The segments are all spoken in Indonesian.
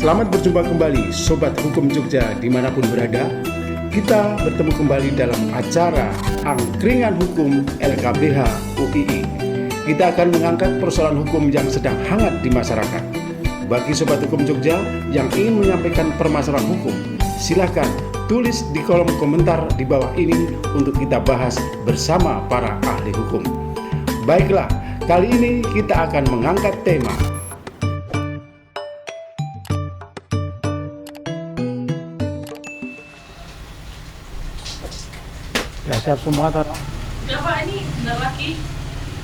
Selamat berjumpa kembali Sobat Hukum Jogja dimanapun berada. Kita bertemu kembali dalam acara Angkringan Hukum LKBH UII. Kita akan mengangkat persoalan hukum yang sedang hangat di masyarakat. Bagi Sobat Hukum Jogja yang ingin menyampaikan permasalahan hukum, silakan tulis di kolom komentar di bawah ini untuk kita bahas bersama para ahli hukum. Baiklah, kali ini kita akan mengangkat tema Ya siap semua Tar. Ya Pak, ini bentar lagi.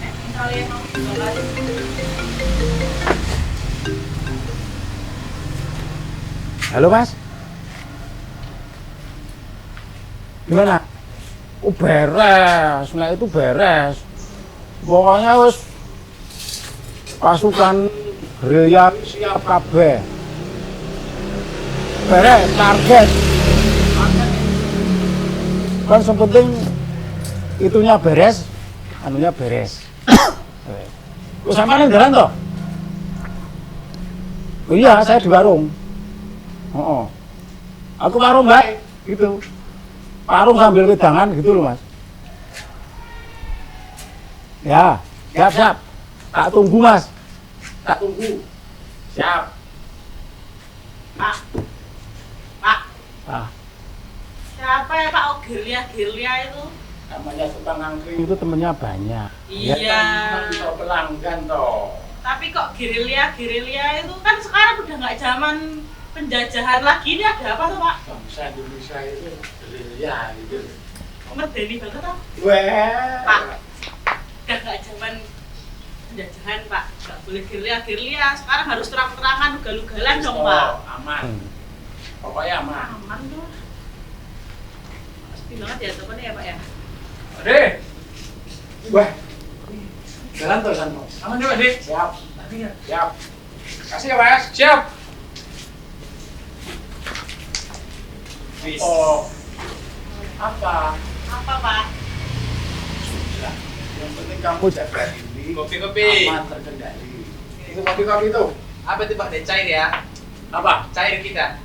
Misalnya mau jualan. Halo Mas. Gimana? Beres, nah itu beres. Pokoknya wis pasukan gerilya siap kabeh. Beres, target. Kan sepenting itunya beres, anunya beres. Kok sampean jalan toh? Oh iya, saya di warung. Oh, aku warung baik, gitu. Warung sambil wedangan gitu loh Mas. Ya, siap. Tak tunggu Mas. Tak tunggu. Siap. Pak. Siapa ya Pak? Oh, Girlia itu. Namanya tukang angkring itu temennya banyak. Iya. Ya, kan bisa pelanggan toh. Tapi kok Girlia itu kan sekarang udah nggak zaman penjajahan lagi. Ini ada apa tuh Pak? Bangsa Indonesia itu gerilya gitu. Medeni banget toh. Wah. Pak. Udah nggak zaman penjajahan Pak. Nggak boleh Girlia. Sekarang harus terang-terangan, ugal-ugalan dong Pak. Aman. Pokoknya aman. Aman tuh. Pasti banget ya temennya ya Pak ya. Ade. Wah. Jalan tuh Santo. Aman juga, Ade. Siap. Siap. Kasih ya, Mas. Siap. Oh. Apa? Apa Pak? Sudah. Yang penting kamu jaga diri. Kopi. Aman terkendali. Itu kopi itu. Apa itu Pak? Ada cair ya? Apa? Cair kita.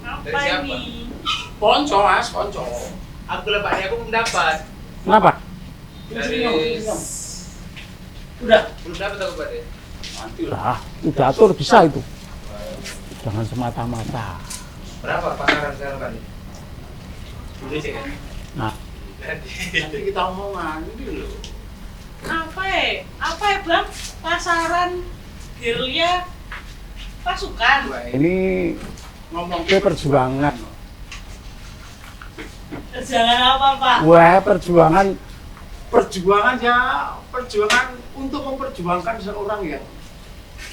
Apa Dari siapa? ini? Ponco, Mas, ponco. Aku lah Pak, aku belum dapat. Kenapa? Dari Udah. belum dapat aku Pak. Nantilah, pidato bisa itu. Jangan semata-mata. Berapa pasaran sekarang Pak? Boleh sih kan? Nah, nanti kita omongan ini loh. Apa ya Bang? Pasaran Girlia pasukan. Ini ngomong ke perjuangan. Jangan apa Pak? Wah, perjuangan untuk memperjuangkan seorang yang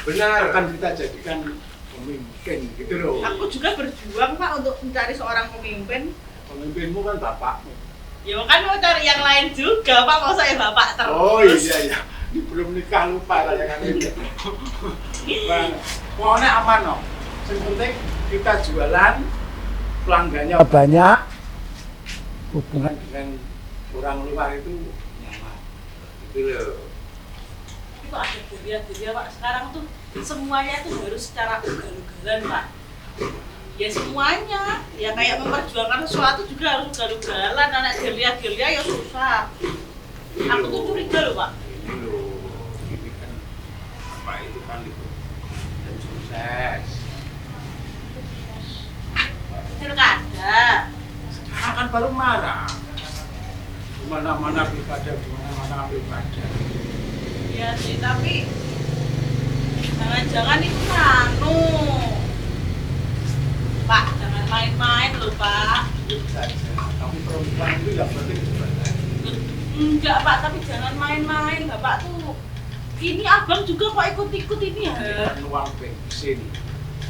Benar. akan kita jadikan pemimpin gitu loh. Aku juga berjuang Pak untuk mencari seorang pemimpin. Pemimpinmu kan bapakmu. Ya kan mau cari yang lain juga Pak, masa ya Bapak terus. Oh iya. Ini belum nikah lupa tayangan ini. Pokoknya aman no. Yang penting kita jualan, pelanggannya banyak, hubungan dengan orang luar itu nyaman. Gitu loh. Itu ada Girlia Pak. Sekarang tuh semuanya tuh harus secara ugal-ugalan Pak. Ya semuanya, ya kayak memperjuangkan sesuatu juga harus ugal-ugalan. Anak Girlia ya susah. Aku tuh curiga loh Pak. Ini loh, ini kan apa itu kan itu dan sukses. Pilkada. Akan baru marah. Mana-mana pilkada, mana-mana pilkada. Iya sih, tapi jangan-jangan itu Pak, jangan main-main loh Pak. Saja. Tapi perempuan itu yang penting sebenarnya. Enggak Pak, tapi jangan main-main Bapak tuh. Ini abang juga kok ikut-ikut ini ya? Bukan uang bensin.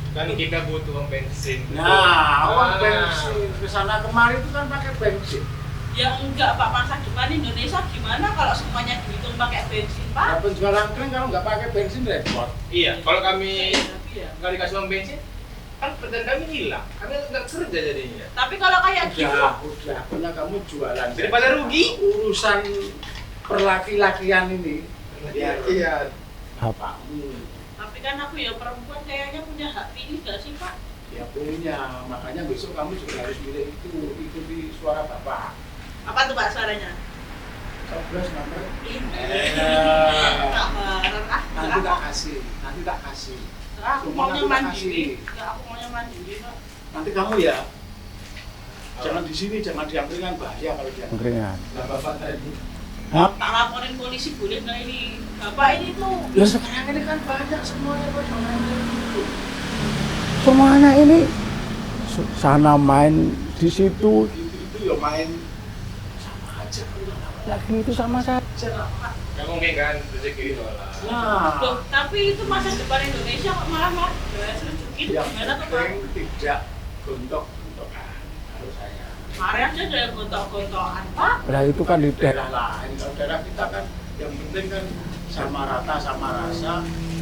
Kan kita butuh uang bensin. Nah, uang bensin kesana kemari itu kan pakai bensin. Ya enggak Pak, masa depan Indonesia gimana kalau semuanya dihitung pakai bensin Nah, Pak? penjual angkring kalau nggak pakai bensin repot. Iya, kalau kami Ya. nggak dikasih uang bensin, kan pekerjaan kami hilang. Kami nggak kerja jadinya. Tapi kalau kayak gitu, Udah, punya kamu jualan. Daripada rugi. Urusan perlaki-lakian ini. Iya. Bapakmu kan aku ya perempuan kayaknya punya hak pilih gak sih Pak? Ya punya, makanya besok kamu juga harus milih itu, ikuti suara Bapak. Apa tuh Pak suaranya? Coblos nomor. Sabaran ah. Nanti tak kasih, nanti tak kasih. Aku Semua maunya nanti tak mandiri. kasih. Enggak, aku maunya mandiri Pak. Nanti kamu ya, jangan di sini, jangan di angkringan, bahaya kalau di Angkringan. Nah, Bapak tadi. Tak laporin polisi boleh nggak ini? Bapak ini tuh. Ya sekarang ini kan banyak semuanya Pak, jangan itu. Semuanya ini sana main di situ, Itu ya main sama aja. lagi itu sama saja. Ya mungkin kan rezeki itu lah. Nah, Loh, tapi itu masa depan Indonesia kok malah serujukin yang gimana tuh Pak? penting tidak gontok-gontokan kalau saya. Kemarin aja ada gontok-gontokan Pak. Nah itu kan di daerah Daerah lain, kalau daerah kita kan yang penting kan sama rata, sama rasa.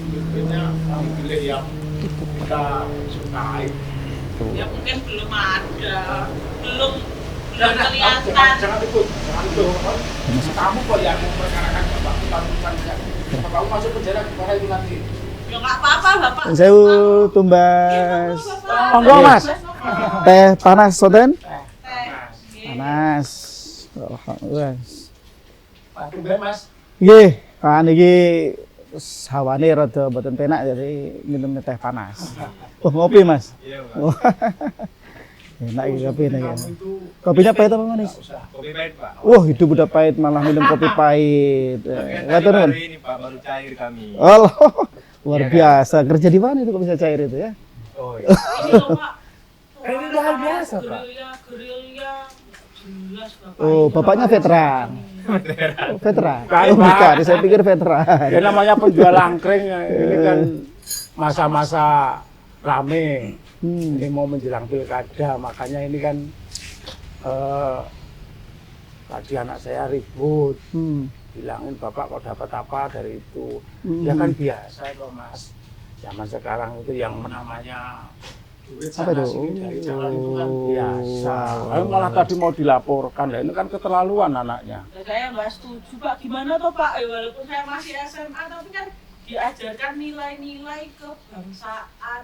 Pemimpinnya pilih yang kita sukai. Ya mungkin belum ada, belum Jangan kelihatan. ikut, jangan ikut. Kamu kok yang memperkarakan bapak, bukan saya. Bapakmu masuk penjara gimana itu nanti? Ya nggak apa-apa Bapak. Sewu Iya, tumbas. Bapak. Monggo, Mas. Teh panas soten? Teh. Iya. Panas. Alhamdulillah. Pak Tumben Mas. Nggih, kan iki hawane rada mboten penak jadi minum teh panas. Oh, ngopi, Mas. Iya, Pak. Oh. Enak iki kopi nih. Kamu itu Kopinya pahit apa manis? nggak usah. Kopi pahit, Pak. Wah, hidup udah pahit malah minum kopi pahit. Kan Ngatur baru kan? ini, Pak, baru cair kami. Allah, luar Iya kan? biasa. Kerja di mana itu kok bisa cair itu ya? Oh, iya. Ini loh Pak. Ini luar biasa, Pak. Gerilya. Jelas Bapak. Oh, ini bapaknya Bapak veteran. ini. Oh, veteran. Bukan, Oh, bukan. Pak. Saya pikir veteran. Ya namanya penjual angkring ini kan masa-masa rame. Ini mau menjelang pilkada, makanya ini kan tadi anak saya ribut, bilangin bapak kok dapat apa dari itu. Ya kan biasa itu Mas. Zaman sekarang itu yang namanya duit Apa sana itu? sini dari jalan itu kan Oh, biasa. wow. Lalu malah tadi mau dilaporkan, lah ini kan keterlaluan anaknya. Ya, saya nggak setuju Pak. Gimana toh Pak? Ya, walaupun saya masih SMA, tapi kan diajarkan nilai-nilai kebangsaan.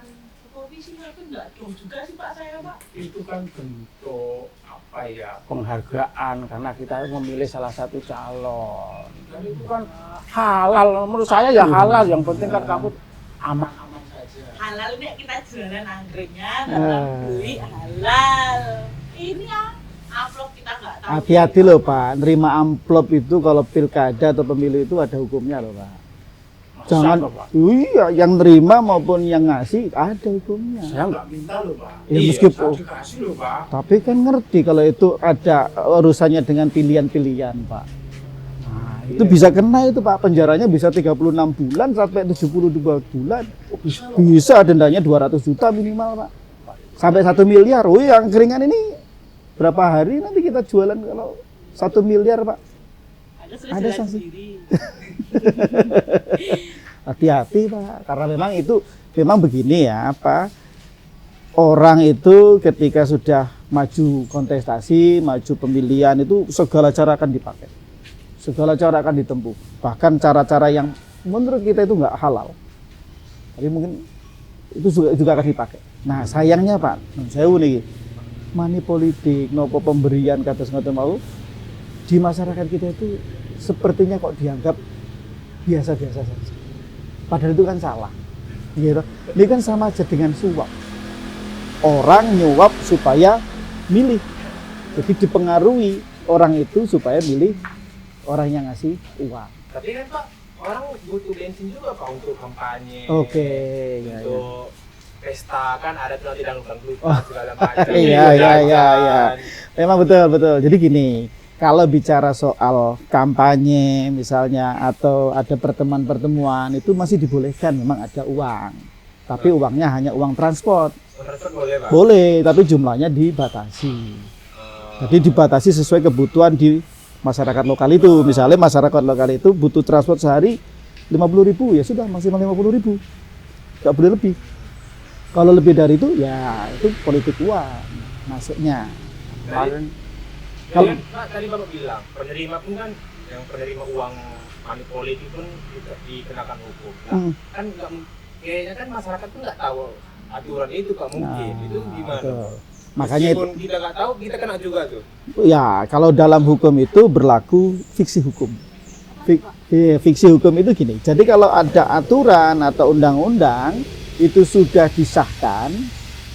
Komisi tapi nggak dong juga sih Pak saya Pak. Itu kan bentuk apa ya, penghargaan karena kita memilih salah satu calon. Dan itu kan halal, menurut saya ya halal. Yang penting kan kamu aman-aman saja. Halal ini kita jualan anggreknya, dalam beli halal. Ini ya amplop kita nggak tahu. Hati-hati loh Pak, nerima amplop itu kalau pilkada atau pemilu itu ada hukumnya loh Pak. Masa Jangan, toh, Pak? iya, yang nerima maupun yang ngasih ada hukumnya. Saya nggak minta loh Pak. Ya Iya, meskipun, Saya dikasih loh Pak. tapi kan ngerti kalau itu ada urusannya dengan pilihan-pilihan Pak. Nah, itu bisa kena itu Pak, penjaranya bisa 36 bulan sampai 72 bulan. Bisa dendanya 200 juta minimal Pak. Sampai 1 miliar. Oh yang keringan ini berapa hari nanti kita jualan kalau 1 miliar Pak. Ada Ada jalan sanksi. sendiri. Hati-hati Pak, karena memang itu memang begini ya apa orang itu ketika sudah maju kontestasi, maju pemilihan itu segala cara akan dipakai, segala cara akan ditempuh, bahkan cara-cara yang menurut kita itu nggak halal, tapi mungkin itu juga akan dipakai. Nah sayangnya Pak, saya nih money politik, nopo pemberian kata ngoten mau di masyarakat kita itu sepertinya kok dianggap biasa-biasa saja. Padahal itu kan salah. Gitu. Ini kan sama aja dengan suap. Orang nyuap supaya milih. Jadi dipengaruhi orang itu supaya milih orang yang ngasih uang. Tapi kan Pak, orang butuh bensin juga Pak untuk kampanye. Oke, ya, ya. Untuk pesta kan ada tuh nanti dangdut Oh. segala macam. Iya, iya. Memang betul. Jadi gini, kalau bicara soal kampanye misalnya atau ada pertemuan-pertemuan itu masih dibolehkan, memang ada uang. Tapi uangnya hanya uang transport. Transport boleh Pak? Boleh, tapi jumlahnya dibatasi. Jadi dibatasi sesuai kebutuhan di masyarakat lokal itu. Misalnya masyarakat lokal itu butuh transport sehari 50.000, ya sudah maksimal 50.000. Nggak boleh lebih. Kalau lebih dari itu, ya itu politik uang masuknya. Kalau Pak tadi Bapak bilang penerima pun kan yang penerima uang money politik pun dikenakan hukum. Nah, kan nggak kayaknya kan masyarakat tuh nggak tahu aturan itu Pak, mungkin itu gimana? betul. Makanya Meskipun kita nggak tahu, kita kena juga tuh. ya kalau dalam hukum itu berlaku fiksi hukum. Fiksi hukum itu gini. Jadi kalau ada aturan atau undang-undang itu sudah disahkan,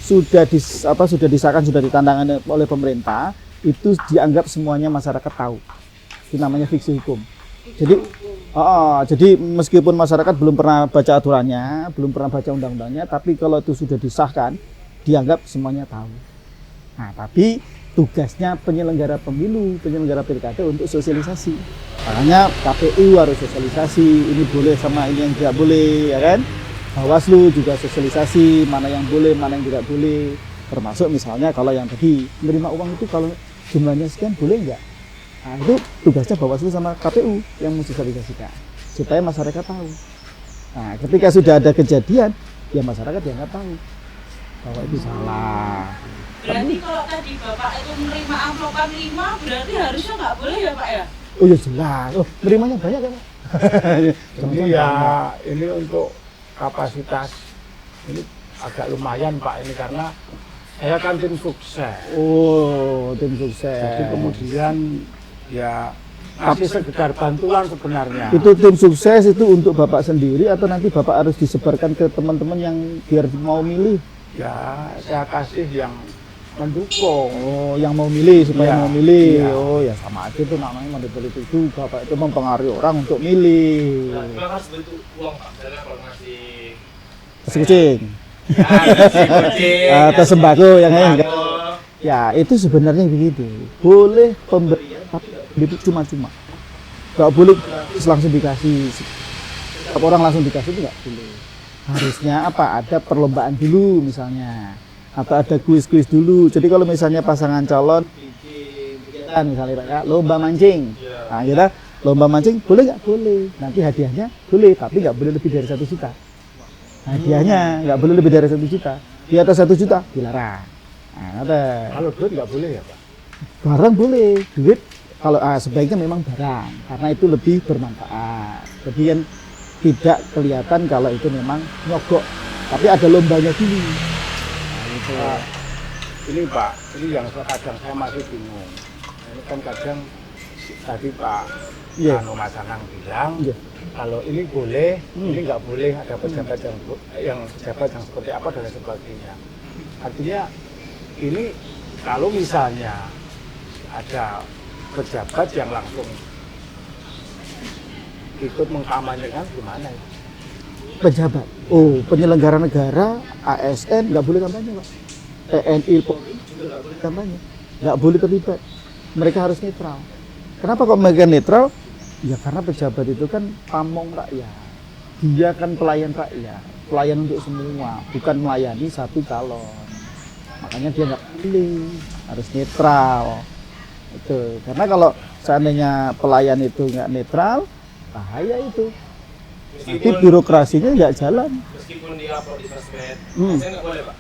sudah disahkan, sudah ditantangkan oleh pemerintah, itu dianggap semuanya masyarakat tahu. Itu namanya fiksi hukum. Jadi meskipun masyarakat belum pernah baca aturannya, belum pernah baca undang-undangnya, tapi kalau itu sudah disahkan, dianggap semuanya tahu. Nah, tapi tugasnya penyelenggara pemilu, penyelenggara pilkada untuk sosialisasi. Makanya KPU harus sosialisasi, ini boleh sama ini yang tidak boleh, ya kan? Bawaslu juga sosialisasi, mana yang boleh, mana yang tidak boleh. Termasuk misalnya kalau yang tadi, menerima uang itu kalau jumlahnya sekian boleh enggak? Nah, itu tugasnya Bawaslu sama KPU yang mensosialisasikan, supaya masyarakat tahu. Nah, ketika sudah ada kejadian, ya masyarakat dianggap tahu bahwa itu salah. Berarti kalau tadi Bapak itu menerima amplopan 5, berarti harusnya nggak boleh ya Pak ya? Oh ya jelas, nerimanya banyak kan Pak? Ini ya, ini untuk kapasitas ini agak lumayan Pak ini karena saya kan tim sukses. Oh, tim sukses. Jadi kemudian ya tapi sekedar bantuan sebenarnya. Itu tim sukses itu untuk Bapak sendiri atau nanti Bapak harus disebarkan ke teman-teman yang biar mau milih? Ya saya kasih yang mendukung. Oh, yang mau milih supaya Iya, mau milih. iya. Oh, ya sama aja itu namanya manipulatif juga, Pak. Itu mempengaruhi orang untuk milih. Memang harus bentuk uang Pak, misalnya kalau ngasih Nasi kucing. ngasih kucing, Atau sembako yang lain. sembako. Ya, itu sebenarnya begitu. Boleh pemberian tapi cuma-cuma. Nggak boleh langsung dikasih. Setiap orang langsung dikasih itu nggak boleh. Harusnya apa? Ada perlombaan dulu misalnya. Atau ada kuis-kuis dulu. Jadi kalau misalnya pasangan calon bikin kegiatan misalnya Pak ya, lomba mancing. Nah, kita lomba mancing boleh nggak? Boleh. Nanti hadiahnya boleh, tapi nggak boleh lebih dari 1 juta. Hadiahnya nggak boleh lebih dari 1 juta. Di atas 1 juta dilarang. Nah, ada. Kalau duit nggak boleh ya Pak? Barang boleh, duit kalau sebaiknya memang barang karena itu lebih bermanfaat. Jadi kan tidak kelihatan kalau itu memang nyogok, tapi ada lombanya dulu. Pak, ini Pak, ini yang kadang saya masih bingung. Ini kan kadang tadi Pak Iya. Mas Anang bilang Iya. kalau ini boleh, ini nggak boleh ada pejabat yang pejabat yang seperti apa dan lain sebagainya. Artinya ini kalau misalnya ada pejabat yang langsung ikut mengkampanyekan gimana ya? Pejabat, oh penyelenggara negara, ASN nggak boleh kampanye Pak. TNI, Polri juga nggak boleh kampanye, nggak boleh terlibat. Mereka harus netral. Kenapa kok mereka netral? Ya karena pejabat itu kan pamong rakyat. Dia kan pelayan rakyat, pelayan untuk semua, bukan melayani satu calon. Makanya dia nggak pilih, harus netral. Itu karena kalau seandainya pelayan itu nggak netral, bahaya itu. Nanti birokrasinya nggak jalan. Meskipun di-upload di sosmed, Hmm. saya nggak boleh Pak.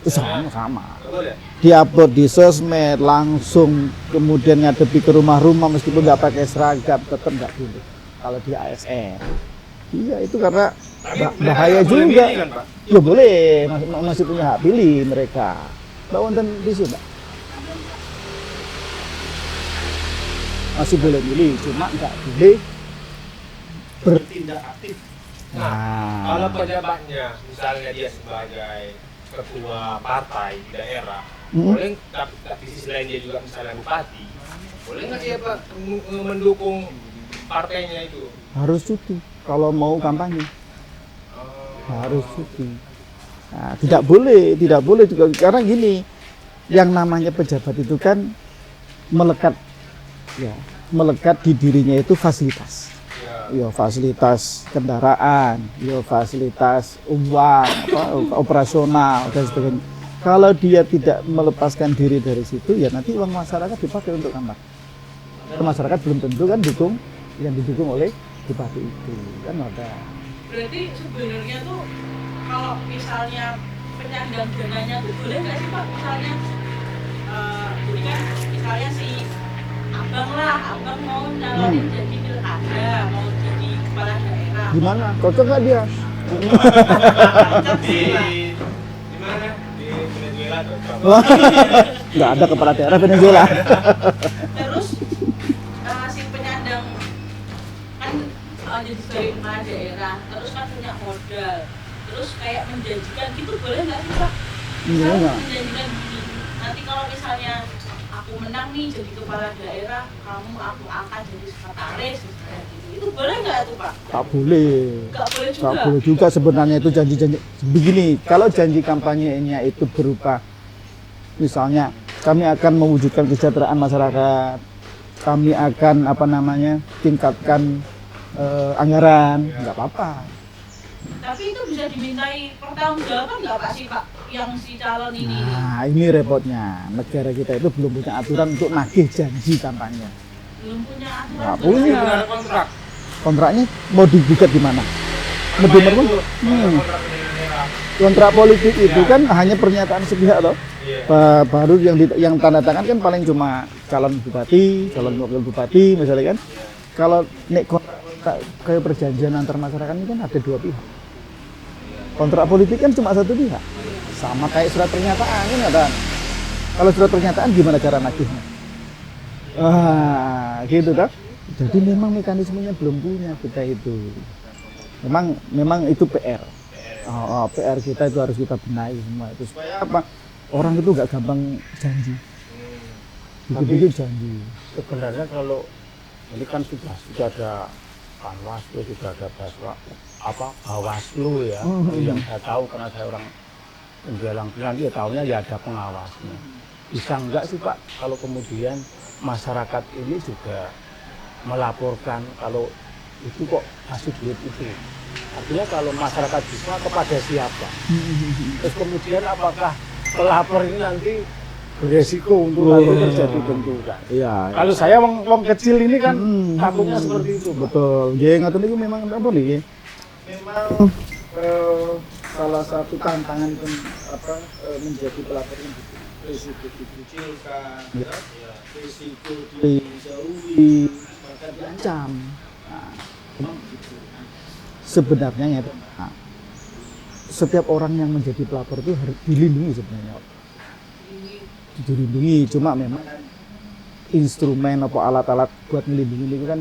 Sama. Nggak boleh. Diupload di sosmed langsung kemudian ngadepi ke rumah-rumah meskipun nggak pakai seragam tetap nggak boleh kalau di ASN. Iya itu karena Tapi bahaya mereka boleh juga. milih kan, Pak? Ya boleh, masih punya hak pilih mereka. Mbak wonten tisu Mbak? Masih boleh milih, cuma nggak boleh bertindak aktif. Nah, kalau pejabatnya, misalnya dia sebagai ketua partai di daerah, boleh tapi di sisi lain dia juga misalnya bupati, boleh nggak dia Pak mendukung partainya itu? Harus cuti kalau mau kampanye. Harus cuti. Nah, tidak boleh juga karena gini, yang namanya pejabat itu kan melekat di dirinya itu fasilitas. Ya fasilitas kendaraan, ya fasilitas uang, operasional dan sebagainya. Kalau dia tidak melepaskan diri dari situ, ya nanti uang masyarakat dipakai untuk kampanye. Masyarakat belum tentu kan yang didukung oleh bupati itu kan ada. Berarti sebenarnya tuh kalau misalnya penyandang dananya tuh boleh nggak sih Pak? Misalnya jadi kan misalnya si abang mau nyalonin jadi pilkada, mau jadi kepala daerah. Gimana? Cocok nggak dia? Di mana? Di Venezuela cocok. Nggak ada kepala daerah Venezuela. Terus si penyandang kan jadi sebagai kepala daerah, terus kan punya modal, terus kayak menjanjikan gitu boleh nggak sih Pak? Iya, nggak. Menjanjikan gini, nanti kalau misalnya aku menang nih jadi kepala daerah, aku akan jadi sekretaris, misalnya gitu. Itu boleh nggak tuh Pak? Tak boleh. Nggak boleh juga. Tak boleh juga sebenarnya itu janji-janji. Begini, kalau janji kampanyenya itu berupa misalnya kami akan mewujudkan kesejahteraan masyarakat, kami akan tingkatkan anggaran, nggak apa-apa. Tapi itu bisa dimintai pertanggungjawaban nggak Pak sih Pak yang si calon ini? Nah, ini repotnya. Negara kita itu belum punya aturan untuk nagih janji kampanye. Belum punya aturan. Nggak belum punya. Belum ada kontrak. Kontraknya mau digugat di mana? Lebih Apa merem. itu? Kontrak dengan daerah. Kontrak politik itu kan hanya pernyataan sepihak loh. Iya. Baru yang tanda tangan kan paling cuma calon bupati, calon wakil bupati misalnya kan. Kalau nek kontrak kayak perjanjian antar masyarakat ini kan ada dua pihak. Kontrak politik kan cuma satu pihak. Sama kayak surat pernyataan kan ada. Kalau surat pernyataan gimana cara nagihnya? Gitu kan. Jadi memang mekanismenya belum punya kita itu. Memang itu PR. PR kita itu harus kita benahi semua itu supaya apa? Orang itu nggak gampang janji. Dikit-dikit janji. Sebenarnya kalau ini kan sudah ada Panwaslu, sudah ada Bawaslu ya. Yang saya tahu karena saya orang Penggalang Pilihan, dia tahunya ya ada pengawasnya. Bisa enggak sih Pak kalau kemudian masyarakat ini juga melaporkan kalau itu kok kasih duit itu. Artinya kalau masyarakat bisa kepada siapa? Terus kemudian apakah pelapor ini nanti beresiko untuk nanti terjadi benturan? Iya. Kalau saya wong kecil ini kan takutnya seperti itu. Pak. Betul. Nggih ngoten niku memang apa niki? Memang salah satu tantangan menjadi pelapor itu risiko dikucilkan, risiko dijauhi, bahkan diancam. Nah, memang gitu. Sebenarnya ya, setiap orang yang menjadi pelapor itu harus dilindungi sebenarnya. Dilindungi, cuma memang instrumen atau alat-alat buat melindungi itu kan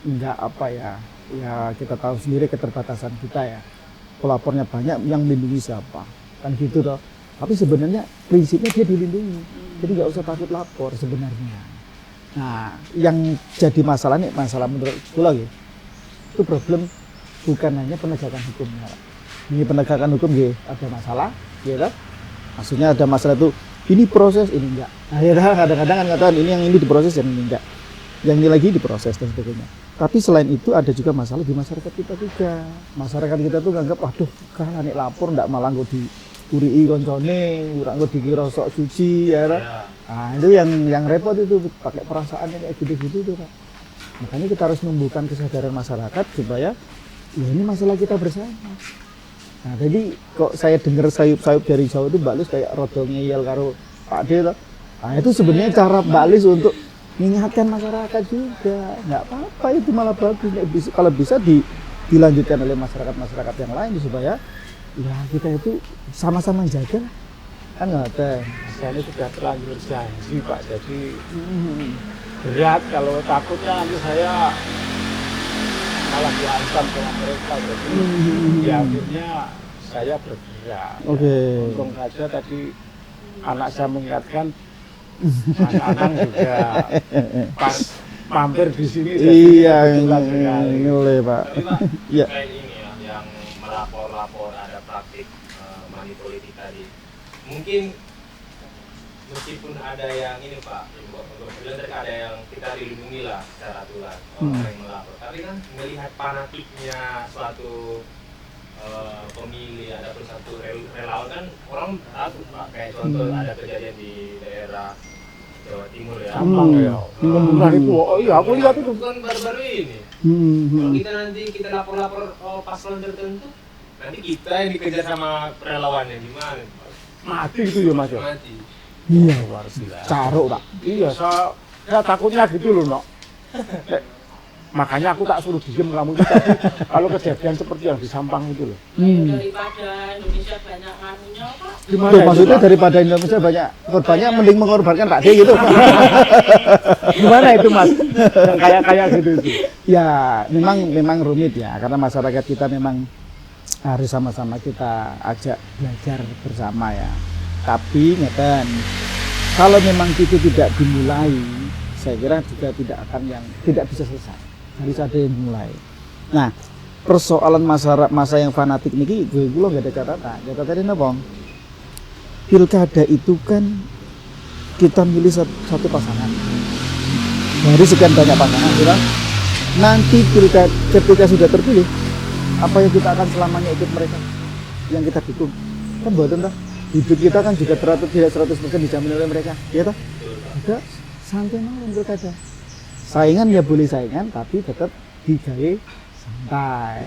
enggak ya kita tahu sendiri keterbatasan kita ya. Pelapornya banyak, yang melindungi siapa? Kan gitu toh. Tapi sebenarnya prinsipnya dia dilindungi. Jadi nggak usah takut lapor sebenarnya. Nah, yang jadi masalah menurut aku lagi, itu problem bukan hanya penegakan hukumnya. Ini penegakan hukum ada masalah, gitu. Maksudnya ada masalah itu, ini proses, ini enggak. Nah, ya, kadang-kadang kan katakan ini diproses, yang ini enggak. Yang ini lagi diproses dan sebagainya. Tapi selain itu ada juga masalah di masyarakat kita juga. Masyarakat kita tuh nganggap, waduh, kalau nek lapor ndak malah nggo diurii koncone, ora nggo dikira sok suci ya. Nah, itu yang repot itu pakai perasaan kayak gitu-gitu tuh, Pak. Makanya kita harus menumbuhkan kesadaran masyarakat supaya ya ini masalah kita bersama. Nah, jadi kok saya dengar sayup-sayup dari jauh itu Mbak Lis kayak rodol ngeyel karo Pak D toh. Nah, itu sebenarnya cara Mbak Lis untuk mengingatkan masyarakat juga. Nggak apa-apa, itu malah bagus. Kalau bisa dilanjutkan oleh masyarakat yang lain supaya ya kita itu sama-sama jaga. Kan ngoten. Saya ini sudah terlanjur janji Pak, jadi berat kalau takutnya nanti saya malah diancam sama mereka. Jadi ya akhirnya saya bergerak. Oke. Untung saja tadi anak saya mengingatkan, anak-anak juga pas mampir di sini. Iya, sekali. boleh Pak. Tapi Pak, Iya. kayak ini ya, yang melapor-lapor ada praktik money politik tadi. Mungkin meskipun ada yang ini Pak, untuk bilang tadi ada yang kita dilindungi lah secara aturan orang yang melapor. Tapi kan melihat fanatiknya suatu pemilih, ada satu relawan kan orang takut Pak. Kayak contoh ada kejadian di daerah Jawa Timur ya. Gampang ya. Pembunuhan itu, oh iya aku lihat itu. Bukan baru-baru ini. Kalau kita nanti lapor-lapor paslon tertentu, nanti kita yang dikejar sama relawannya gimana? Mati gitu ya Mas ya. Mati. Iya, Luar biasa. caruk Pak. Iya, saya takutnya gitu loh, Nok. Makanya aku tak suruh diem kamu itu tadi kalau kejadian seperti yang di Sampang itu loh. Daripada Indonesia banyak nganunya Pak. Gimana Tuh, itu, maksudnya Pak? daripada Indonesia banyak korbannya, mending mengorbankan Pak D gitu. Gimana itu Mas? Yang kayak gitu itu. Ya, memang rumit ya, karena masyarakat kita memang harus sama-sama kita ajak belajar bersama ya. Tapi ngeten, kalau memang itu tidak dimulai, saya kira juga tidak bisa selesai. Harus ada yang mulai. Nah, persoalan masa yang fanatik niki gue nggak ada catatan. Catatannya napa? Pilkada itu kan kita milih satu pasangan. Dari sekian banyak pasangan, gitu. Nanti ketika sudah terpilih, apa yang kita akan selamanya ikut mereka yang kita dukung? Kan boten toh. Hidup kita kan juga tidak 100% dijamin oleh mereka, ya toh? Juga santai mawon pilkada. Saingan ya boleh saingan, tapi tetap digawe santai.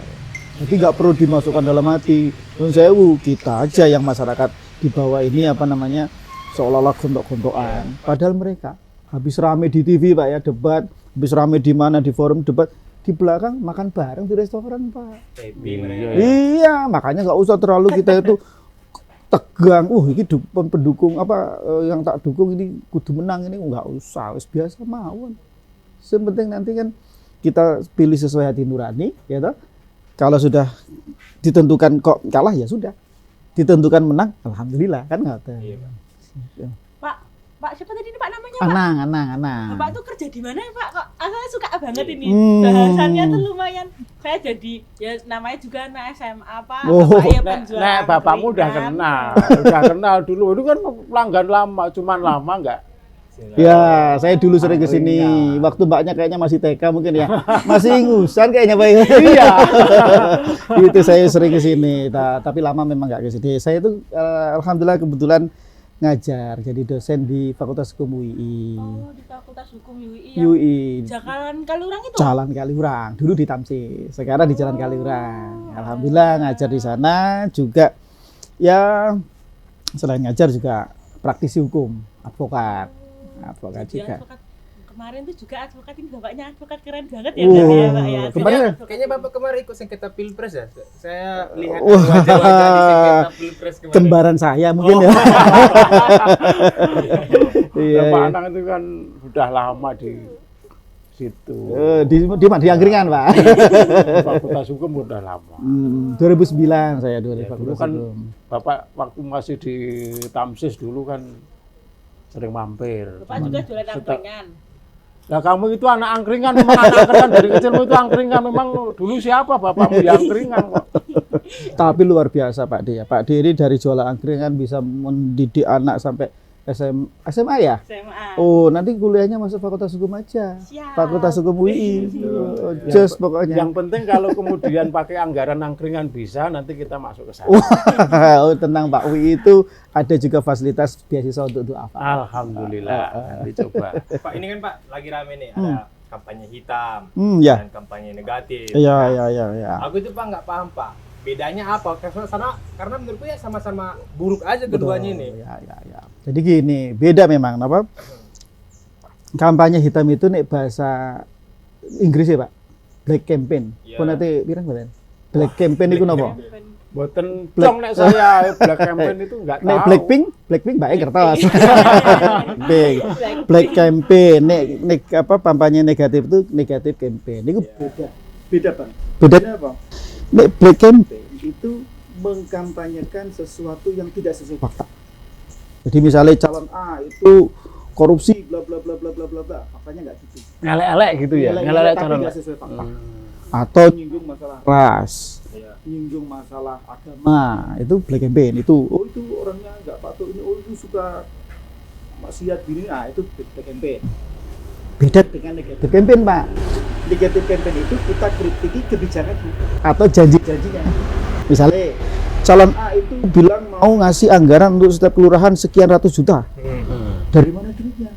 Jadi nggak perlu dimasukkan dalam hati. Nun sewu, kita aja yang masyarakat di bawah ini seolah-olah gontok-gontokan. Padahal mereka habis rame di TV Pak ya debat, habis rame di mana di forum debat, di belakang makan bareng di restoran Pak. Iya, makanya nggak usah terlalu kita itu tegang. Ini pendukung yang tak dukung ini kudu menang, ini nggak usah, wis biasa mawon. Yang penting nanti kan kita pilih sesuai hati nurani, ya toh. Kalau sudah ditentukan kok kalah ya sudah. Ditentukan menang, alhamdulillah kan nggak ada. Iya, Pak siapa tadi ini Pak namanya Pak? Anang. Bapak tuh kerja di mana ya Pak? Kok saya suka banget ini bahasannya tuh lumayan. Saya jadi ya namanya juga anak SMA Pak. Bapaknya penjual Nek bapakmu udah kenal dulu. Itu kan pelanggan lama, cuman lama enggak? Ya, saya dulu sering ke sini. Waktu mbaknya kayaknya masih TK mungkin ya. Masih ingusan kayaknya Pak. Iya. Itu saya sering ke sini. Tapi lama memang nggak ke sini. Saya itu alhamdulillah kebetulan ngajar jadi dosen di Fakultas Hukum UII. Oh, di Fakultas Hukum UII. UI. Jalan Kaliurang itu? Jalan Kaliurang. Dulu di Tamsis, sekarang di Jalan Kaliurang. Alhamdulillah ngajar di sana juga ya selain ngajar juga praktisi hukum, advokat juga. Advokat. Kemarin tuh juga advokat ini bapaknya advokat keren banget ya Pak ya. Kemarin Kayaknya Bapak kemarin ikut sengketa Pilpres ya? Saya lihat wajah-wajah di sengketa Pilpres kemarin. kembaran saya mungkin ya. Iya. Bapak anak itu kan sudah lama di situ. Di mana? Di Angkringan, Pak. Fakultas Hukum udah lama. 2009 saya Ya, Fakultas dulu kan Hukum. Bapak waktu masih di Tamsis dulu kan sering mampir. Bapak juga jualan angkringan. Nah kamu itu anak angkringan, memang anak angkringan dari kecilmu itu angkringan, memang dulu siapa bapakmu di angkringan kok? Tapi luar biasa Pak D ya. Pak D ini dari jualan angkringan bisa mendidik anak sampai SMA ya? SMA. Oh, nanti kuliahnya masuk Fakultas Hukum aja. Siap. Fakultas Hukum UI. Just pokoknya. Yang penting kalau kemudian pakai anggaran angkringan bisa, nanti kita masuk ke sana. Oh, tenang Pak, UI itu ada juga fasilitas beasiswa untuk doa. Alhamdulillah, nanti coba. Pak, ini kan Pak lagi rame nih, ada kampanye hitam Ya. dan kampanye negatif. Iya. Aku itu Pak nggak paham Pak, bedanya apa? Karena menurutku ya sama-sama buruk aja keduanya ini. Ya. Jadi gini, beda memang apa? Kampanye hitam itu nih bahasa Inggris ya, Pak. Black campaign. Ya. Kok nanti pirang mboten? Black campaign itu napa? Boten plong nek saya black campaign itu enggak tahu. Nek Blackpink bae kertas. Black campaign, nek apa kampanye negatif itu negatif campaign. Itu beda, Pak. Beda apa? Nek black campaign itu mengkampanyekan sesuatu yang tidak sesuai fakta. Jadi misalnya calon A itu korupsi bla bla bla bla bla bla bla, faktanya nggak gitu. Ngelek-elek gitu ya, ngelek-elek tapi calon. nggak sesuai fakta. Atau nyinggung masalah ras, nyinggung masalah agama, itu black campaign. Itu itu orangnya nggak patuh ini, itu suka maksiat gini, itu black campaign. Beda dengan negatif campaign, Pak. Negatif campaign itu kita kritiki kebijakan atau janji-janjinya. Misalnya calon A itu bilang mau ngasih anggaran untuk setiap kelurahan sekian ratus juta. Dari mana duitnya?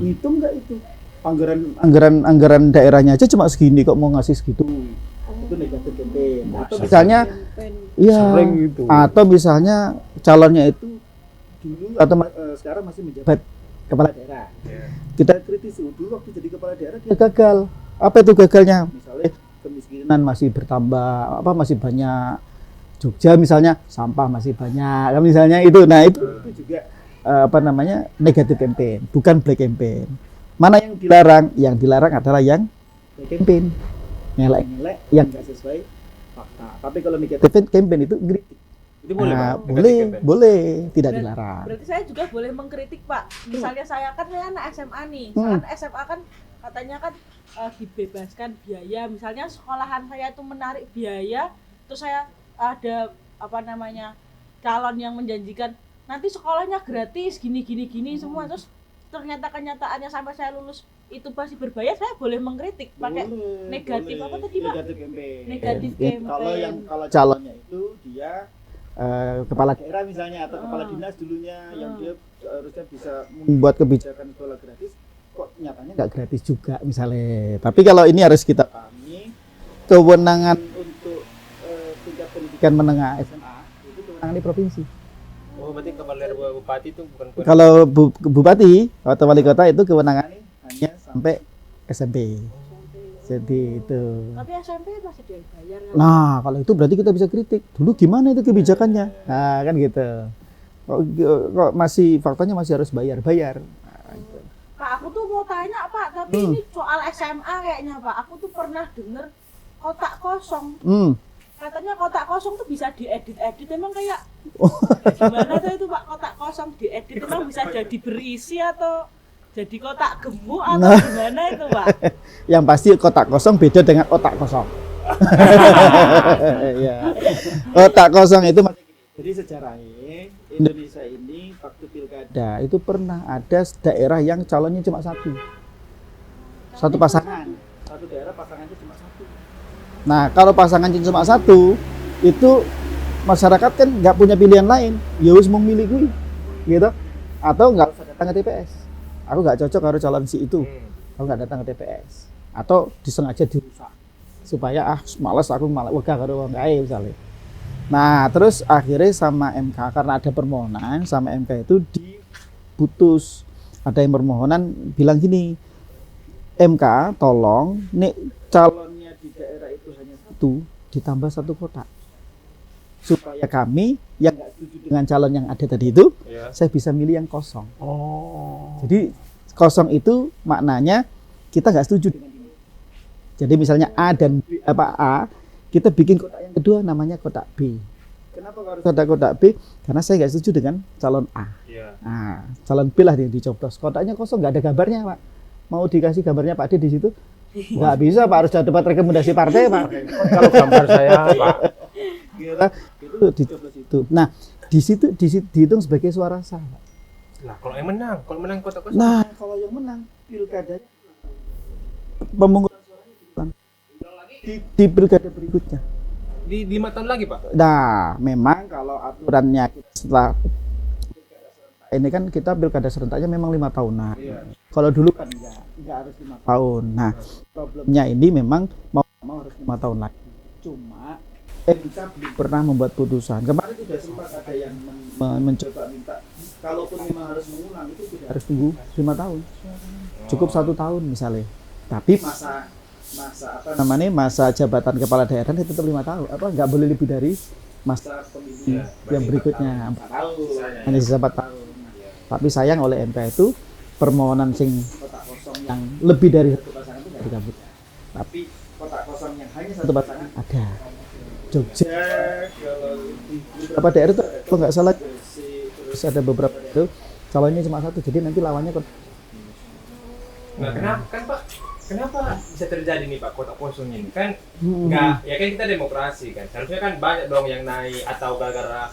Hitung nggak itu? Anggaran daerahnya aja cuma segini, kok mau ngasih segitu? Itu negatif campaign. Atau misalnya, iya. Sering gitu. Atau misalnya calonnya itu dulu atau sekarang masih menjabat kepala daerah. Kita kritisi dulu waktu jadi kepala daerah dia gagal. Apa itu gagalnya? Misalnya kemiskinan masih bertambah, masih banyak. Jogja misalnya sampah masih banyak, kan misalnya itu. Nah itu juga negatif campaign, bukan black campaign. Mana yang dilarang? Yang dilarang adalah yang black campaign, ngelek-ngelek yang nggak sesuai fakta. Tapi kalau negatif campaign itu kritik. Itu boleh, Pak? Boleh, tidak dilarang. Berarti saya juga boleh mengkritik, Pak. Misalnya saya anak SMA nih, misalkan SMA kan katanya kan dibebaskan biaya. Misalnya sekolahan saya itu menarik biaya, terus saya ada calon yang menjanjikan nanti sekolahnya gratis gini semua, terus ternyata kenyataannya sampai saya lulus itu pasti berbayar. Saya boleh mengkritik pakai negatif apa tadi, Pak? Negatif campaign. Kalau calonnya itu dia kepala daerah misalnya atau kepala dinas dulunya yang dia harusnya bisa membuat kebijakan sekolah gratis, kok nyatanya nggak gratis juga misalnya. Tapi kalau ini harus kita pahami, kewenangan untuk tingkat pendidikan menengah SMA itu kewenangan di provinsi. Oh, berarti kepala bupati itu bukan Kalau bupati atau wali kota itu kewenangannya hanya sampai SMP. Jadi itu. Tapi SMP masih dibayar kan? Nah, kalau itu berarti kita bisa kritik. Dulu gimana itu kebijakannya? Nah, kan gitu. Kok masih faktanya masih harus bayar. Nah, gitu. Pak, aku tuh mau tanya, Pak, tapi ini soal SMA kayaknya, Pak. Aku tuh pernah dengar kotak kosong. Katanya kotak kosong tuh bisa diedit-edit. Emang kayak gimana tuh itu, Pak, kotak kosong diedit? Emang bisa jadi berisi atau jadi kotak gemuk atau gimana itu, Pak? Yang pasti kotak kosong beda dengan otak kosong. Ya. Otak kosong itu jadi sejarahnya Indonesia ini waktu pilkada itu pernah ada daerah yang calonnya cuma satu pasangan. Satu daerah pasangannya cuma satu. Nah, kalau pasangannya cuma satu, itu masyarakat kan nggak punya pilihan lain. Ya wis memilih gue, gitu. Atau nggak usah datang ke TPS. Aku nggak cocok harus calon si itu. Aku nggak datang ke TPS. Atau disengaja dirusak supaya malas wegah karo wong kae misalnya. Nah, terus akhirnya sama MK karena ada permohonan sama MK itu diputus. Ada yang permohonan bilang gini, MK tolong nek calonnya di daerah itu hanya satu ditambah satu kotak supaya kami yang nggak setuju dengan calon yang ada tadi itu saya bisa milih yang kosong. Jadi kosong itu maknanya kita nggak setuju dengan ini. Jadi misalnya A dan B, A kita bikin kotak yang kedua namanya kotak B. Kenapa harus ada kotak B? Karena saya nggak setuju dengan calon A. Nah, calon B lah yang dicoblos. Kotaknya kosong, nggak ada gambarnya, Pak. Mau dikasih gambarnya Pak D di situ? Nggak bisa, Pak. Harus dapat rekomendasi partai, Pak. Kalau gambar saya, Pak, Kira itu dicoblos itu. Nah, di situ dihitung sebagai suara sah, Pak. Lah, kalau menang kotak kosong. Nah, kalau yang menang pilkadanya pemungutan suaranya diulang di pilkada berikutnya. Di 5 tahun lagi, Pak. Nah, memang kalau aturannya setelah ini kan kita pilkada serentaknya memang 5 tahunan. Kalau dulu kan enggak harus 5 tahun. Nah, problemnya ini memang mau harus 5 tahun lagi. Cuma MK belum pernah membuat putusan. Kemarin sudah sempat ada yang mencoba minta kalaupun memang harus mengulang itu tidak harus tunggu 5 tahun. Cukup 1 tahun misalnya. Tapi masa jabatan kepala daerah itu tetap 5 tahun. Nggak boleh lebih dari masa pemilu yang berikutnya 4 tahun. Hanya sisa 4 tahun. Tapi sayang oleh MK itu permohonan sing kotak kosong yang lebih dari satu pasangan itu nggak dikabulkan. Tapi kotak kosong yang hanya satu pasangan ada. Jogja, kalau di beberapa daerah itu kalau nggak salah terus ada beberapa daerah calonnya cuma satu, jadi nanti lawannya Nah, kenapa bisa terjadi nih, Pak, kotak kosong ini? Kan nggak, ya kan kita demokrasi kan. Seharusnya kan banyak dong yang naik atau gara-gara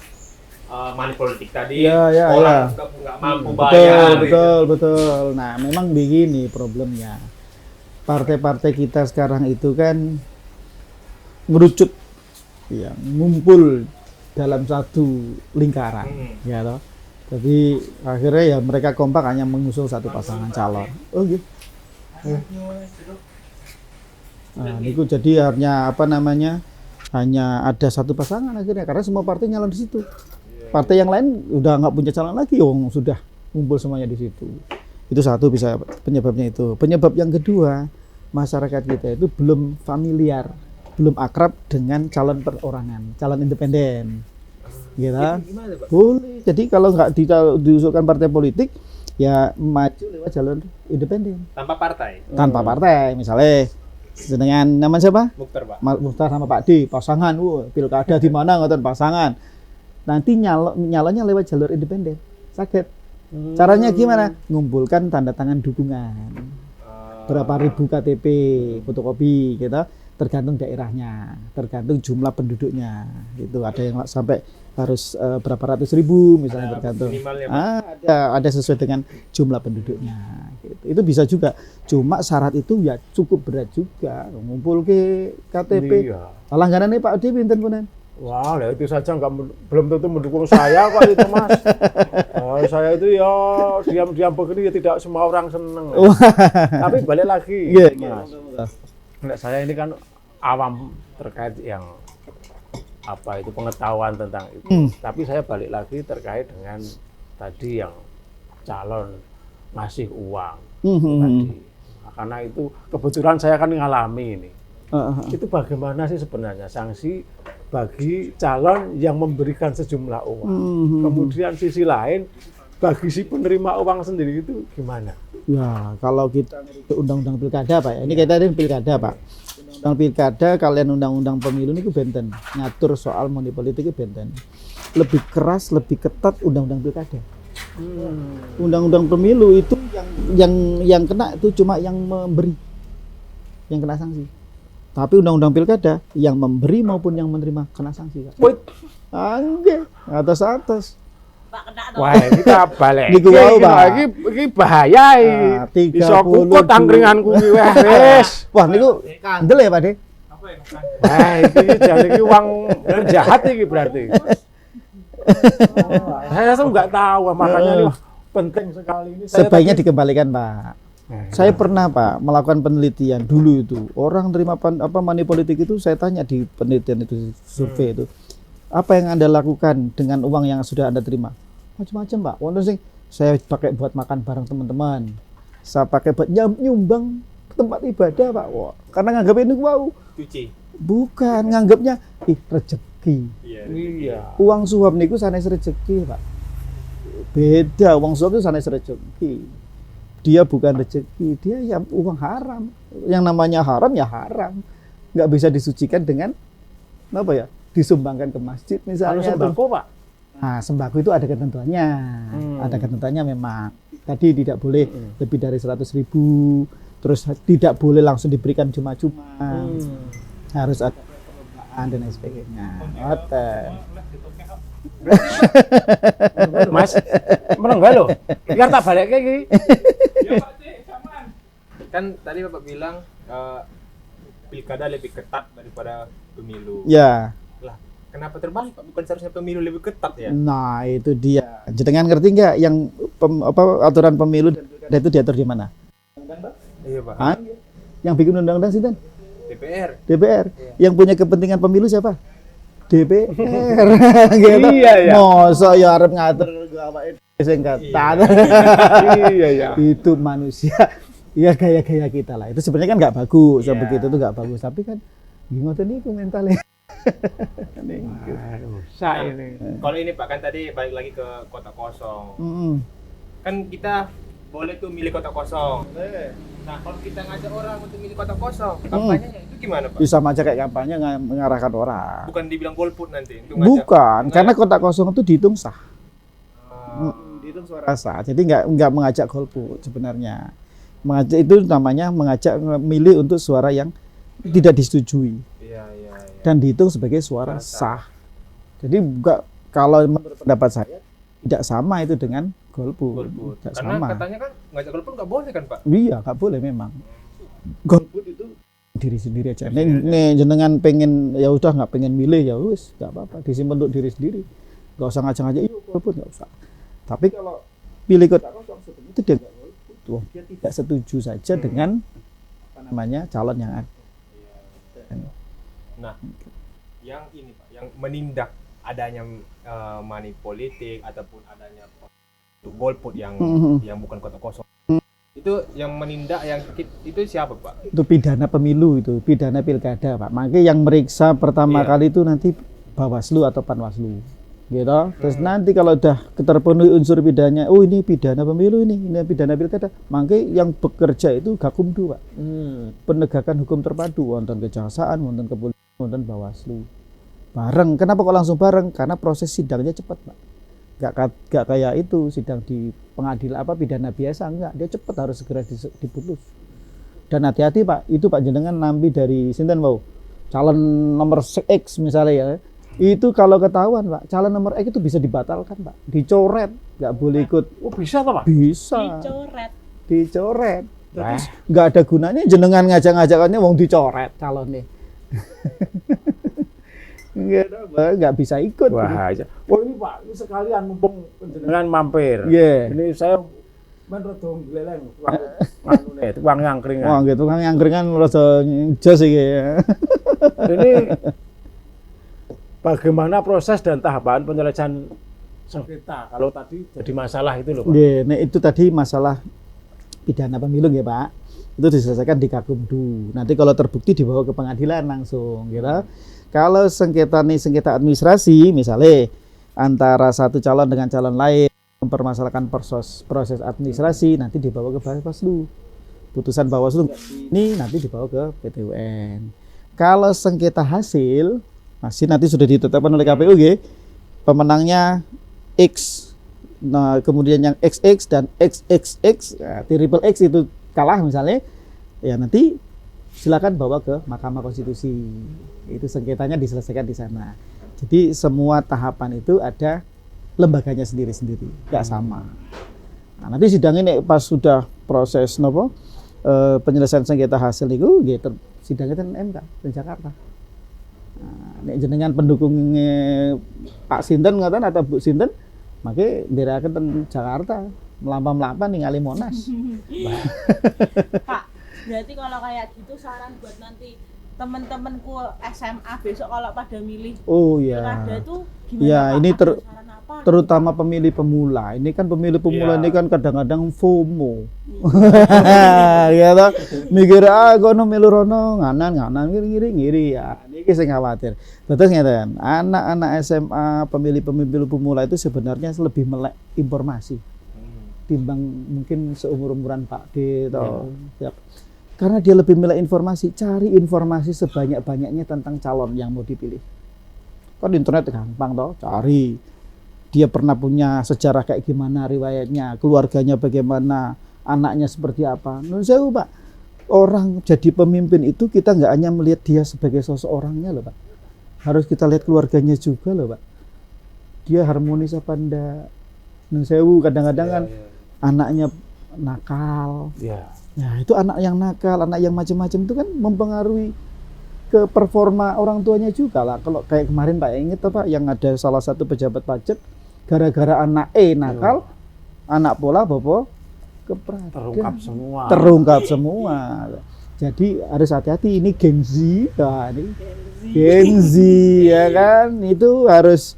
money politik tadi, orang nggak mampu bayar. Betul. Nah, memang begini problemnya. Partai-partai kita sekarang itu kan merucut, ya, ngumpul dalam satu lingkaran, ya toh. Jadi akhirnya ya mereka kompak hanya mengusung satu pasangan calon. Oh gitu. Nah, itu jadi hanya ada satu pasangan akhirnya karena semua partai nyalon di situ. Partai yang lain udah nggak punya calon lagi, sudah kumpul semuanya di situ. Itu satu bisa penyebabnya itu. Penyebab yang kedua, masyarakat kita itu belum familiar, belum akrab dengan calon perorangan, calon independen. Gitu. Gimana, Pak? Boleh. Jadi kalau nggak diusulkan partai politik, ya maju lewat jalur independen. Tanpa partai. Tanpa partai, misalnya dengan nama siapa? Mukhtar, Pak. Mukhtar sama Pak D, pasangan, pilkada di mana ngoten pasangan. Nanti nyalonnya lewat jalur independen. Sakit. Caranya gimana? Ngumpulkan tanda tangan dukungan. Berapa ribu KTP, fotokopi, gitu. Tergantung daerahnya, tergantung jumlah penduduknya. Itu ada yang sampai harus berapa ratus ribu misalnya tergantung. Ada sesuai dengan jumlah penduduknya. Gitu. Itu bisa juga. Cuma syarat itu ya cukup berat juga. Ngumpul ke KTP. Iya. Langganan Pak Adi pinten punen? Wah, lah itu saja belum tentu mendukung saya kok itu Mas. Saya itu ya diam-diam begini ya tidak semua orang seneng. Tapi balik lagi, Mas. Nah, saya ini kan awam terkait yang apa itu pengetahuan tentang itu. Tapi saya balik lagi terkait dengan tadi yang calon ngasih uang tadi. Nah, karena itu kebetulan saya kan ngalami ini. Itu bagaimana sih sebenarnya sanksi bagi calon yang memberikan sejumlah uang. Kemudian sisi lain bagi si penerima uang sendiri itu gimana? Ya, kalau kita ngikuti undang-undang pilkada, Pak. Ini kita ini pilkada, Pak. Undang pilkada, kalian undang-undang pemilu ini benten. Ngatur soal money politik itu benten. Lebih keras, lebih ketat undang-undang pilkada. Undang-undang pemilu itu yang kena itu cuma yang memberi, yang kena sanksi. Tapi undang-undang pilkada yang memberi maupun yang menerima kena sanksi. Angge, atas. Pak kena Wah, kita balik. Niku wau, Pak. Iki bahaya iki. Iso kukut angkringan kuwi wis. Wah, niku kandel ya, Pak De? Wah, iki jane iki uang jahat iki berarti. Saya tuh nggak tahu, makanya ini penting sekali ini. Sebaiknya dikembalikan, Pak. Saya pernah, Pak, melakukan penelitian dulu itu. Orang terima money politik itu saya tanya di penelitian itu, survei itu. Apa yang Anda lakukan dengan uang yang sudah Anda terima? Macam-macam, Pak. Wonten sing saya pakai buat makan bareng teman-teman. Saya pakai buat nyumbang ke tempat ibadah, Pak. Wah, karena nganggap ini wow. Cuci. Bukan, nganggapnya rezeki. Iya. Uang suap niku sanes rezeki, Pak. Beda, uang suap itu sanes rezeki. Dia bukan rezeki, dia ya uang haram. Yang namanya haram ya haram. Nggak bisa disucikan dengan apa ya? Disumbangkan ke masjid misalnya. Kalau sembako, Pak? Nah, sembako itu ada ketentuannya. Ada ketentuannya memang. Tadi tidak boleh lebih dari 100.000. Terus tidak boleh langsung diberikan cuma-cuma. Harus ada perlombaan dan lain sebagainya. Mas, menenggak loh. Biar tak balik kayak gini. Kan tadi Bapak bilang pilkada lebih ketat daripada pemilu. Ya. Lah, kenapa terbalik, Pak? Bukan seharusnya pemilu lebih ketat ya? Nah, itu dia. Jenengan ngerti nggak yang aturan pemilu dan pilkada itu diatur di mana? Iya, Pak. Hah? Yang bikin undang-undang sih, DPR. DPR. Yang punya kepentingan pemilu siapa? DPR. Gitu. Iya, ya. Masa ya arep ngatur awake sing ketat. Iya, ya. Itu manusia. Ya gaya-gaya kita lah. Itu sebenarnya kan nggak bagus. Begitu itu nggak bagus. Tapi kan ngoten niku mentalnya. Saya ini. Kalau ini Pak, kan tadi balik lagi ke kota kosong. Kan kita boleh tuh milih kota kosong. Nah, kalau kita ngajak orang untuk milih kota kosong, kampanyenya itu gimana, Pak? Bisa aja kayak kampanye mengarahkan orang. Bukan dibilang golput nanti. Bukan, karena kota kosong itu dihitung sah. Dihitung suara sah. Jadi nggak mengajak golput sebenarnya. Mengajak itu namanya mengajak milih untuk suara yang tidak disetujui. Iya. Dan dihitung sebagai suara sah. Jadi kalau menurut pendapat saya tidak sama itu dengan golput. Tidak Karena sama. katanya kan ngajak golput nggak boleh kan, Pak? Iya, nggak boleh memang. Golput itu diri sendiri aja. Nih jenengan pengen ya udah nggak pengen milih ya wis nggak apa-apa, disimpan untuk diri sendiri. Nggak usah ngajak-ngajak yuk golput, nggak usah. Tapi kalau pilih kota kosong sebenarnya itu dia nggak golput. Dia tidak setuju saja dengan apa namanya calon yang ada. Nah, yang ini Pak, yang menindak adanya money politik ataupun adanya untuk golput yang bukan kota kosong Itu yang menindak itu siapa, Pak? Itu pidana pemilu, itu pidana pilkada, Pak. Makanya yang meriksa pertama kali itu nanti Bawaslu atau Panwaslu, gitu. Terus nanti kalau udah terpenuhi unsur pidananya, oh ini pidana pemilu, ini pidana pilkada, makanya yang bekerja itu Gakumdu, Pak. Penegakan hukum terpadu, wonten kejaksaan, wonten kepolisian, wonten Bawaslu. Bareng. Kenapa kok langsung bareng? Karena proses sidangnya cepat, Pak. Gak kayak itu sidang di pengadilan pidana biasa, enggak, dia cepat, harus segera diputus. Dan hati-hati, Pak, itu Pak jenengan nampi dari sinten wau calon nomor X misalnya ya, itu kalau ketahuan, Pak, calon nomor X itu bisa dibatalkan, Pak, dicoret, nggak boleh ikut. Oh bisa toh, Pak? Bisa dicoret. Wah. Nggak ada gunanya jenengan ngajak-ngajakannya wong dicoret calonnya. Nggak bisa ikut. Wah, oh ini Pak, ini sekalian mumpung panjenengan mampir. Iya. Ini saya menredong gleleng tukang nyangkringan. Wah, gitu kan nyangkringan rasa jos iki ya. Ini bagaimana proses dan tahapan penyelesaian sengketa kalau tadi jadi masalah itu loh, Pak? Iya, nah itu tadi masalah pidana pemilu ya, Pak. Itu diselesaikan di Gakumdu. Nanti kalau terbukti dibawa ke pengadilan langsung, gitu. Kalau sengketa administrasi, misalnya antara satu calon dengan calon lain mempermasalahkan proses administrasi, nanti dibawa ke Bawaslu. Putusan Bawaslu ini nanti dibawa ke PT UN. Kalau sengketa hasil nanti sudah ditetapkan oleh KPU, pemenangnya X. Nah, kemudian yang XX dan XXX, triple X itu kalah misalnya, ya nanti silakan bawa ke Mahkamah Konstitusi. Itu sengketanya diselesaikan di sana. Jadi semua tahapan itu ada lembaganya sendiri-sendiri, nggak sama. Nah, nanti sidang ini pas sudah proses penyelesaian sengketa hasil itu, sidangnya kan MK di Jakarta. Nah, jenengan pendukungnya Pak Sinten ngaten atau Bu Sinten, makanya dirakan di Jakarta, melampah-melampah ningali Monas. Pak, berarti kalau kayak gitu saran buat nanti temen-temenku SMA besok kalau pada milih pilkada itu gimana, ya, Pak? ini Ada saran apa? terutama pemilih pemula. Ini kan pemilih pemula ini kan kadang-kadang FOMO. Ya toh, mikir kono melu rono nganan ngiri ya. Niki sing khawatir. Terus ngeten, anak-anak SMA pemilih pemula itu sebenarnya lebih melek informasi. Timbang mungkin seumur-umuran Pak D toh. Ya. Karena dia lebih melek informasi, cari informasi sebanyak-banyaknya tentang calon yang mau dipilih. Kan di internet gampang toh, cari. Dia pernah punya sejarah kayak gimana, riwayatnya, keluarganya bagaimana, anaknya seperti apa. Menurut saya, Pak, orang jadi pemimpin itu kita nggak hanya melihat dia sebagai sosok orangnya loh, Pak. Harus kita lihat keluarganya juga loh, Pak. Dia harmonis apa enggak. Menurut saya, kadang-kadang kan anaknya nakal. Ya, itu anak yang nakal, anak yang macam-macam itu kan mempengaruhi ke performa orang tuanya juga lah. Kalau kayak kemarin Pak, ingat Pak, yang ada salah satu pejabat pajak gara-gara anak nakal, anak pola bobo keprat. Terungkap semua. Jadi harus hati-hati, ini Gen Z. Nah, ini Gen Z ya kan, itu harus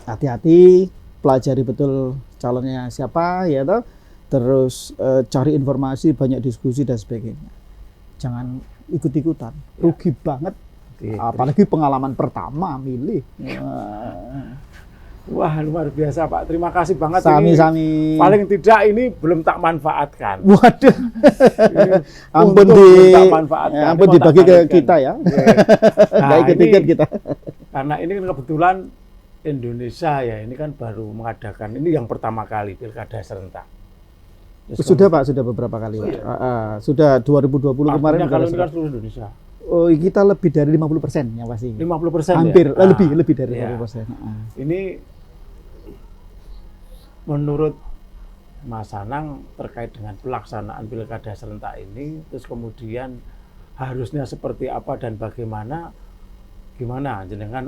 hati-hati, pelajari betul calonnya siapa ya toh. Terus cari informasi, banyak diskusi dan sebagainya. Jangan ikut-ikutan, rugi banget. Apalagi pengalaman pertama milih. Wah, luar biasa Pak. Terima kasih banget. Sami-sami. Paling tidak ini belum tak manfaatkan. Waduh. Ampun ampun dibagi ke kita ya. Nah, ikut-ikut kita. Karena ini kan kebetulan Indonesia ya, ini kan baru mengadakan, ini yang pertama kali pilkada serentak. Sudah Pak, sudah beberapa kali Pak. Sudah 2020 kemarin. Kalau ini kan seluruh Indonesia. Oh, kita lebih dari 50% yang pasti. 50% hampir, ya? lebih dari 50%. Ini menurut Mas Anang terkait dengan pelaksanaan pilkada serentak ini, terus kemudian harusnya seperti apa dan bagaimana, gimana jenengan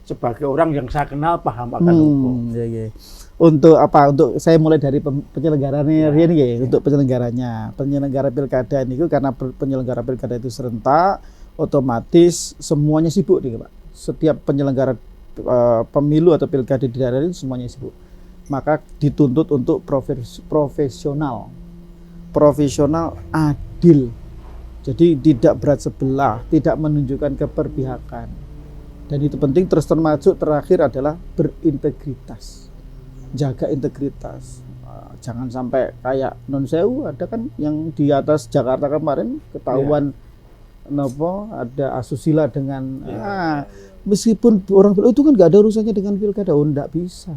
sebagai orang yang saya kenal paham akan hukum. Ya. Untuk apa? Untuk saya mulai dari penyelenggaranya untuk penyelenggara pilkada ini karena penyelenggara pilkada itu serentak, otomatis semuanya sibuk nih Pak. Setiap penyelenggara pemilu atau pilkada di daerah itu semuanya sibuk. Maka dituntut untuk profesional. profesional, adil. Jadi tidak berat sebelah, tidak menunjukkan keberpihakan. Dan itu penting, terus termasuk terakhir adalah berintegritas. Jaga integritas. Jangan sampai kayak non sewu, ada kan yang di atas Jakarta kemarin ketahuan ada asusila dengan meskipun orang bilang itu kan nggak ada urusannya dengan pilkada, nggak bisa.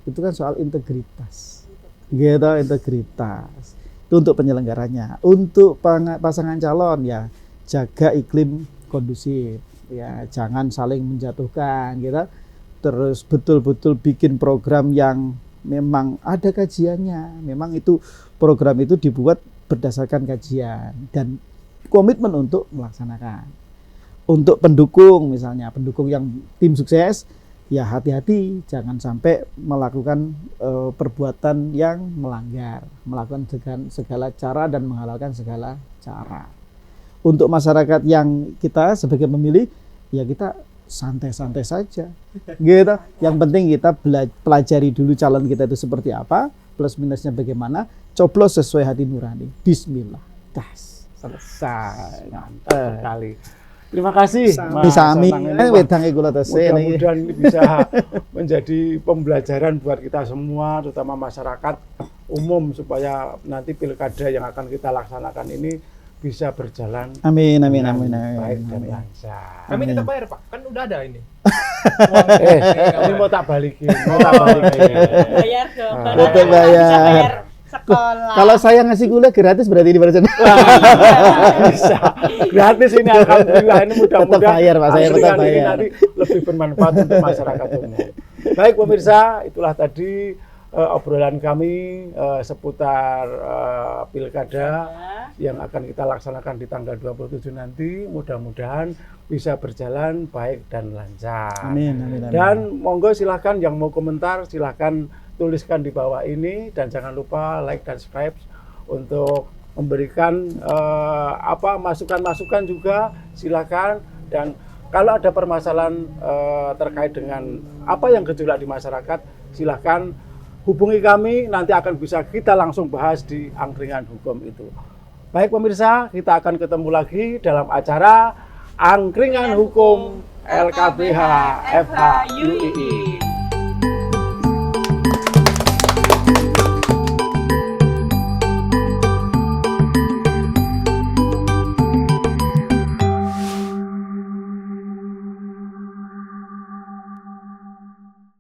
Itu kan soal integritas. Gitu, integritas. Itu untuk penyelenggaranya. Untuk pasangan calon ya jaga iklim kondusif. Ya, jangan saling menjatuhkan gitu. Terus betul-betul bikin program yang memang ada kajiannya. Memang itu program itu dibuat berdasarkan kajian dan komitmen untuk melaksanakan. Untuk pendukung misalnya, pendukung yang tim sukses, ya hati-hati jangan sampai melakukan perbuatan yang melanggar, melakukan segala cara dan menghalalkan segala cara. Untuk masyarakat yang kita sebagai pemilih, ya kita santai-santai saja, gitu. Yang penting kita pelajari dulu calon kita itu seperti apa, plus minusnya bagaimana, coblos sesuai hati nurani. Bismillah, gas, selesai. Mantap sekali. Terima kasih. Sami, wedange kula tesih. Mudah-mudahan ini bisa menjadi pembelajaran buat kita semua, terutama masyarakat umum, supaya nanti pilkada yang akan kita laksanakan ini bisa berjalan Amin. baik dan lancar. Kami tetap bayar Pak, kan udah ada ini. Ini mau tak balikin, Bayar dong. Betul, bayar. Bisa bayar sekolah. Kalau saya ngasih gula gratis berarti di Barjen. Bisa gratis ini, alhamdulillah. Ini mudah-mudahan Tetap bayar, Pak, saya tetap ini bayar. nanti lebih bermanfaat untuk masyarakat umum. Baik pemirsa, itulah tadi obrolan kami seputar pilkada yang akan kita laksanakan di tanggal 27 nanti. Mudah-mudahan bisa berjalan baik dan lancar. Amin. Dan monggo silahkan yang mau komentar silahkan tuliskan di bawah ini, dan jangan lupa like dan subscribe untuk memberikan masukan-masukan juga silahkan. Dan kalau ada permasalahan terkait dengan apa yang gejolak di masyarakat, silahkan hubungi kami, nanti akan bisa kita langsung bahas di Angkringan Hukum itu. Baik pemirsa, kita akan ketemu lagi dalam acara Angkringan Hukum LKBH FH UII.